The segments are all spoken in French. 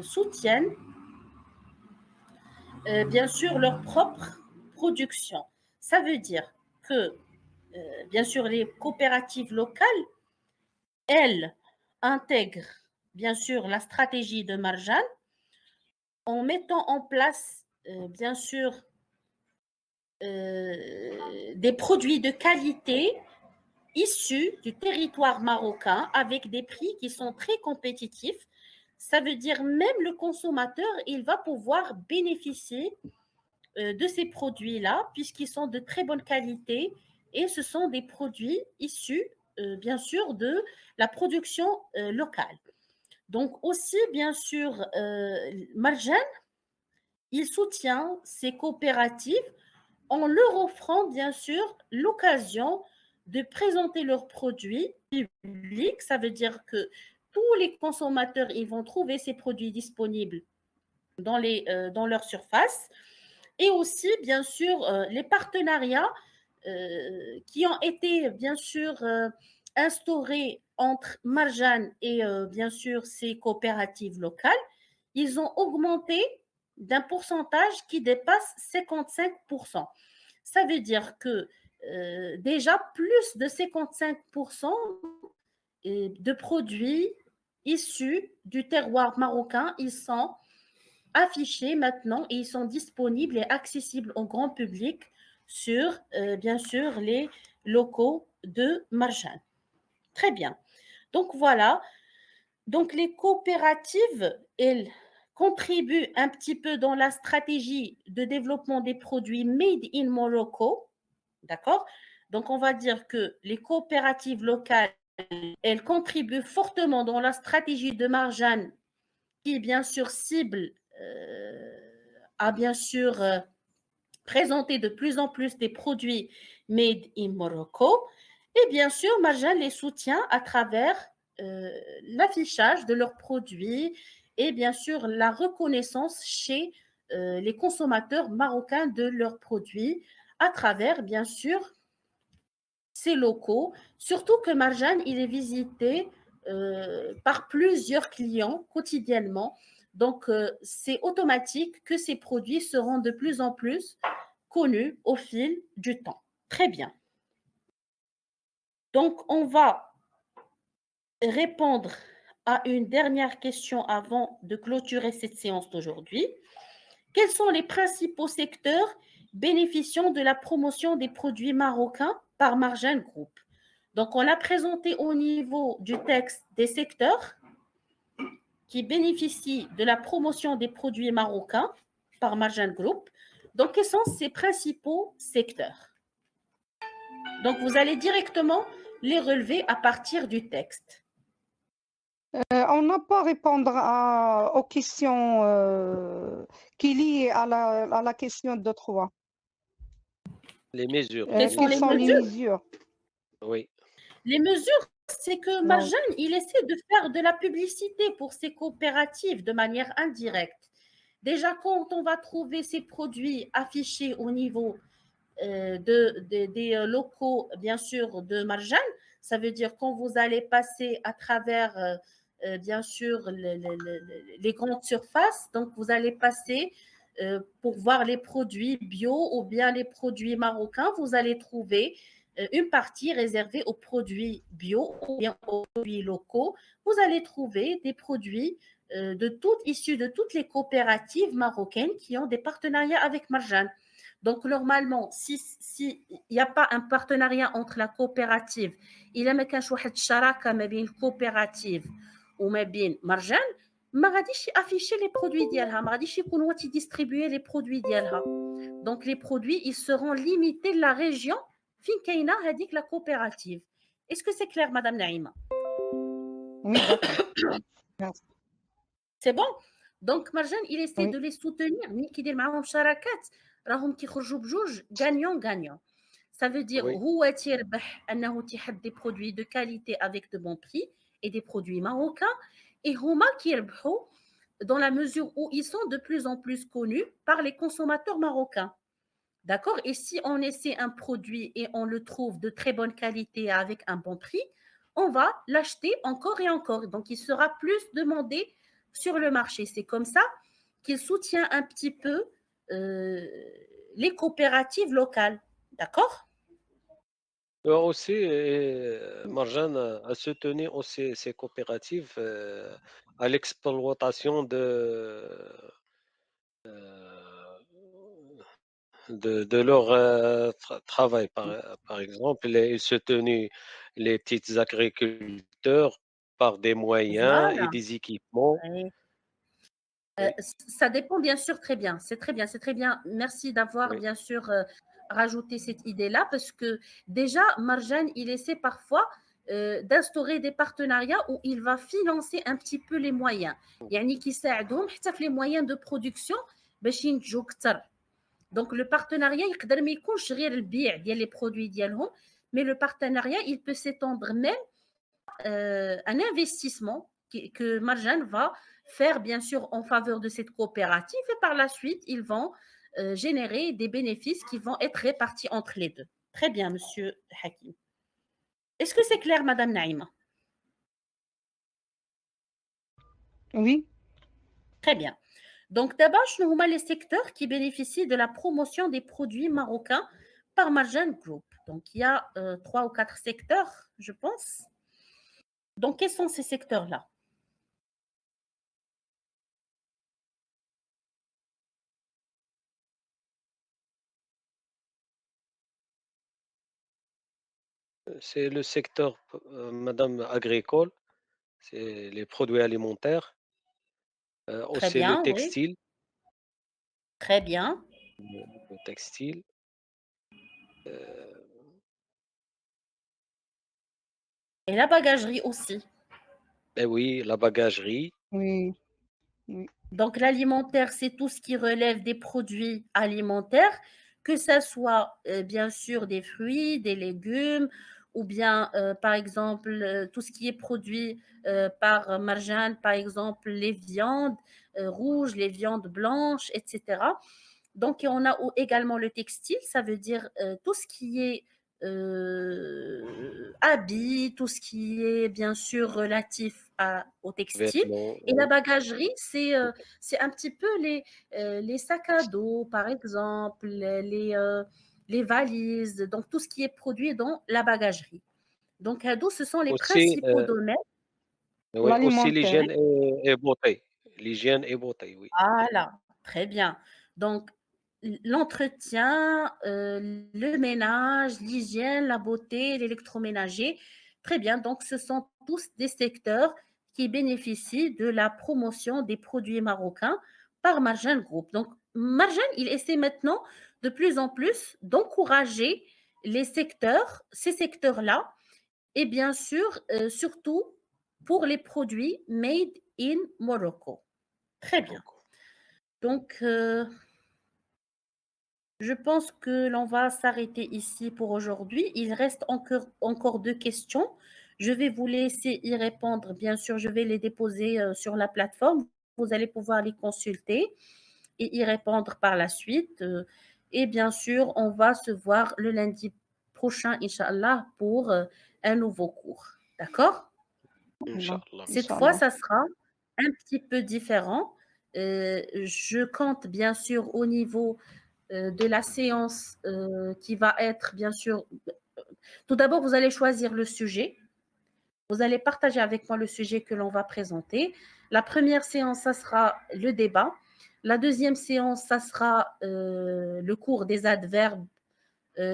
soutiennent bien sûr leur propre production. Ça veut dire que bien sûr les coopératives locales, elles intègrent bien sûr la stratégie de Marjan en mettant en place bien sûr des produits de qualité issus du territoire marocain avec des prix qui sont très compétitifs. Ça veut dire même le consommateur, il va pouvoir bénéficier de ces produits-là puisqu'ils sont de très bonne qualité et ce sont des produits issus, bien sûr, de la production locale. Donc aussi, bien sûr, Marjan, il soutient ces coopératives en leur offrant bien sûr l'occasion de présenter leurs produits publics. Ça veut dire que tous les consommateurs ils vont trouver ces produits disponibles dans leur surface. Et aussi, bien sûr, les partenariats qui ont été, bien sûr, instaurés entre Marjan et, bien sûr, ces coopératives locales, ils ont augmenté d'un pourcentage qui dépasse 55%. Ça veut dire que déjà plus de 55% de produits issus du terroir marocain, ils sont affichés maintenant et ils sont disponibles et accessibles au grand public sur, bien sûr, les locaux de Marjan. Très bien. Donc voilà. Donc les coopératives, elles contribuent un petit peu dans la stratégie de développement des produits made in Morocco. D'accord? Donc on va dire que les coopératives locales, elles contribuent fortement dans la stratégie de Marjan qui, bien sûr, cible à, bien sûr, présenter de plus en plus des produits made in Morocco. Et bien sûr, Marjan les soutient à travers l'affichage de leurs produits et bien sûr la reconnaissance chez les consommateurs marocains de leurs produits à travers, bien sûr, ces locaux. Surtout que Marjan, il est visité par plusieurs clients quotidiennement. Donc, c'est automatique que ces produits seront de plus en plus connus au fil du temps. Très bien. Donc, on va répondre à une dernière question avant de clôturer cette séance d'aujourd'hui. Quels sont les principaux secteurs bénéficiant de la promotion des produits marocains par Marjan Group? Donc, on a présenté au niveau du texte des secteurs qui bénéficient de la promotion des produits marocains par Marjan Group. Donc, quels sont ces principaux secteurs? Donc, vous allez directement les relever à partir du texte. On n'a pas à répondre aux questions qui lient à la question de 3. Les mesures. Quelles sont les mesures? Oui. Les mesures, c'est que Marjan, il essaie de faire de la publicité pour ses coopératives de manière indirecte. Déjà, quand on va trouver ces produits affichés au niveau des locaux, bien sûr, de Marjan, ça veut dire quand vous allez passer à travers, bien sûr, les grandes surfaces, donc vous allez passer pour voir les produits bio ou bien les produits marocains, vous allez trouver une partie réservée aux produits bio ou bien aux produits locaux. Vous allez trouver des produits issus de toutes les coopératives marocaines qui ont des partenariats avec Marjan. Donc, normalement, s'il n'y a pas un partenariat entre la coopérative, il y a une شراكة ما بين الكوبيراتيف وما بين مرجان ما غاديش afficher les produits ديالها ما غاديش يكونوا distribuer les produits ديالها. Donc, les produits, ils seront limités de la région فين كاينه هذيك la coopérative. Est-ce que c'est clair, Madame Naïma? Oui, d'accord. C'est bon? Donc, Marjan, il essaie de les soutenir. ملي كيدير معاهم شراكات راهم كيخرجوا بجوج gagnant gagnant. Ça veut dire هو تيربح انه تيحط des produits de qualité avec de bons prix et des produits marocains et هما كيربحوا dans la mesure où ils sont de plus en plus connus par les consommateurs marocains. D'accord? Et si on essaie un produit et on le trouve de très bonne qualité avec un bon prix, on va l'acheter encore et encore. Donc, il sera plus demandé sur le marché. C'est comme ça qu'il soutient un petit peu les coopératives locales. D'accord? Aussi, Marjane a soutenu aussi ces coopératives à l'exploitation euh, de leur travail. Par exemple, il soutenu les petits agriculteurs par des moyens et Voilà. des équipements. Ouais. Oui, Ça dépend bien sûr très bien. C'est très bien, c'est très bien. Merci d'avoir oui, bien sûr rajouté cette idée-là parce que déjà, Marjane, il essaie parfois d'instaurer des partenariats où il va financer un petit peu les moyens. يعني كيساعدهم حتى في les moyens de production باش ينتجوا أكثر. Donc le partenariat يقدر ما يكونش غير البيع ديال les produits ديالهم, mais le partenariat, il peut s'étendre même un investissement que Marjane va faire bien sûr en faveur de cette coopérative et par la suite, ils vont générer des bénéfices qui vont être répartis entre les deux. Très bien, monsieur Hakim. Est-ce que c'est clair, madame Naïma? Oui. Très bien. Donc, d'abord, nous avons les secteurs qui bénéficient de la promotion des produits marocains par Marjane Group. Donc, il y a 3 ou 4 secteurs, je pense. Donc, quels sont ces secteurs-là? c'est le secteur, Madame, agricole, c'est les produits alimentaires, Très aussi bien, oui. Très bien. le textile, euh, Et la bagagerie aussi. et oui, la bagagerie, Oui. Oui. Donc, l'alimentaire, c'est tout ce qui relève des produits alimentaires, que ce soit bien sûr des fruits, des légumes, ou bien, par exemple, tout ce qui est produit par Marjane, par exemple, les viandes rouges, les viandes blanches, etc. Donc, on a également le textile, ça veut dire tout ce qui est habits, tout ce qui est bien sûr relatif au textile. vêtements, Et la oui. bagagerie, c'est un petit peu les sacs à dos, par exemple, les valises, donc tout ce qui est produit dans la bagagerie. Donc, ce sont les Aussi, principaux domaines. oui, aussi L'alimentaire. l'hygiène et beauté. L'hygiène et beauté, oui. Voilà, très bien. Donc, l'entretien, le ménage, l'hygiène, la beauté, l'électroménager. Très bien. Donc, ce sont tous des secteurs qui bénéficient de la promotion des produits marocains par Marjane Group. Donc, Marjane, il essaie maintenant de plus en plus d'encourager ces secteurs-là, et bien sûr, surtout pour les produits made in Morocco. Très bien. Donc, je pense que l'on va s'arrêter ici pour aujourd'hui. Il reste encore 2 questions. Je vais vous laisser y répondre. Bien sûr, je vais les déposer sur la plateforme. Vous allez pouvoir les consulter et y répondre par la suite. Et bien sûr, on va se voir le lundi prochain, Inch'Allah, pour un nouveau cours. D'accord? Allah. Inch'Allah. Cette fois, Inch'Allah. ça sera un petit peu différent. Je compte bien sûr au niveau de la séance qui va être bien sûr. Tout d'abord, vous allez choisir le sujet. Vous allez partager avec moi le sujet que l'on va présenter. La première séance, ça sera le débat. La deuxième séance, ça sera le cours des adverbes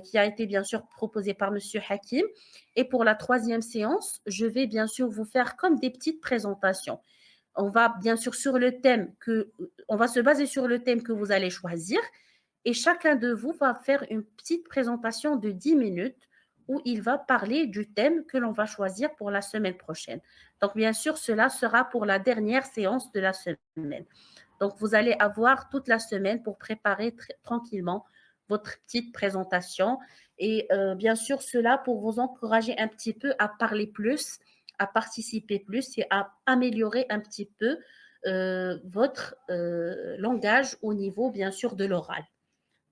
qui a été bien sûr proposé par Monsieur Hakim. Et pour la troisième séance, je vais bien sûr vous faire comme des petites présentations. On va bien sûr on va se baser sur le thème que vous allez choisir et chacun de vous va faire une petite présentation de 10 minutes où il va parler du thème que l'on va choisir pour la semaine prochaine. Donc, bien sûr, cela sera pour la dernière séance de la semaine. Donc, vous allez avoir toute la semaine pour préparer tranquillement votre petite présentation. Et bien sûr, cela pour vous encourager un petit peu à parler plus, à participer plus et à améliorer un petit peu votre langage au niveau, bien sûr, de l'oral.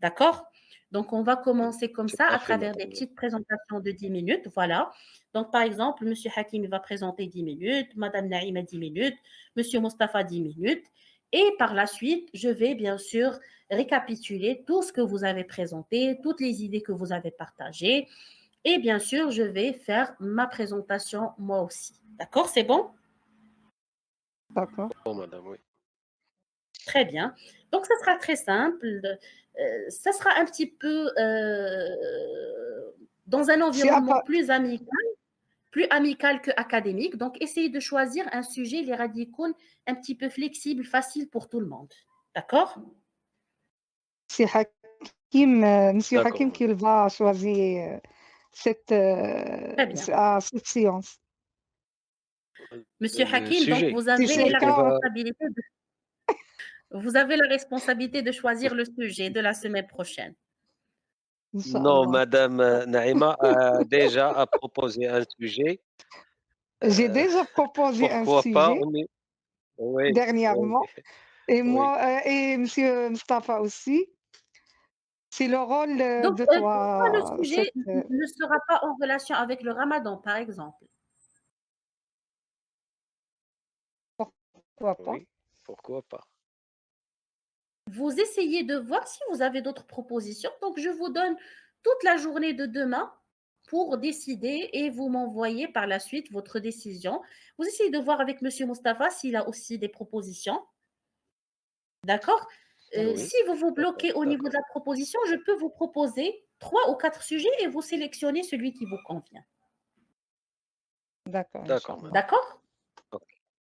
D'accord? Donc, on va commencer comme C'est ça à parfait, travers des madame. petites présentations de 10 minutes. Voilà. Donc, par exemple, M. Hakim va présenter 10 minutes, Mme Naïma 10 minutes, M. Mostafa 10 minutes. Et par la suite, je vais bien sûr récapituler tout ce que vous avez présenté, toutes les idées que vous avez partagées. Et bien sûr, je vais faire ma présentation moi aussi. D'accord, c'est bon? D'accord. Bon, madame, oui. Très bien. Donc, ça sera très simple. Ça sera un petit peu dans un C'est à environnement part- plus amical que académique. Donc, essayez de choisir un sujet, les radicaux, un petit peu flexible, facile pour tout le monde. D'accord? c'est Hakim, Monsieur D'accord, Hakim qui madame. va choisir cette, Très bien. cette séance. Monsieur Le Hakim, donc sujet, vous Si c'est avez le sujet la qu'elle cas, va. responsabilité vous avez la responsabilité de choisir le sujet de la semaine prochaine. Non, Inch'Allah. madame Naïma a déjà proposé un sujet. J'ai Euh, déjà proposé un pourquoi pas sujet Oui, oui. dernièrement et Oui. moi et Monsieur Mustafa aussi. C'est le rôle Donc, de pourquoi le toi, sujet ne sera pas en relation avec le ramadan, par exemple? pourquoi pas? Oui, pourquoi pas. Vous essayez de voir si vous avez d'autres propositions. Donc, je vous donne toute la journée de demain pour décider et vous m'envoyez par la suite votre décision. Vous essayez de voir avec Monsieur Mostafa s'il a aussi des propositions. D'accord? Oui, Si vous vous d'accord, bloquez au niveau de d'accord. la proposition, je peux vous proposer 3 ou 4 sujets et vous sélectionnez celui qui vous convient. D'accord, D'accord, Inch'Allah. madame. D'accord? Ok,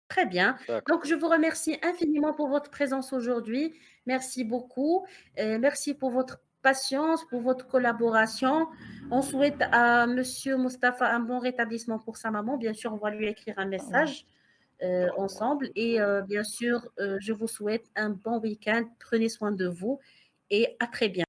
Très bien. d'accord, Donc, je vous remercie infiniment pour votre présence aujourd'hui. Merci beaucoup. Merci pour votre patience, pour votre collaboration. On souhaite à Monsieur Mostafa un bon rétablissement pour sa maman. Bien sûr, on va lui écrire un Inch'Allah. message ensemble. Et bien sûr, je vous souhaite un bon week-end. Prenez soin de vous et à très bientôt.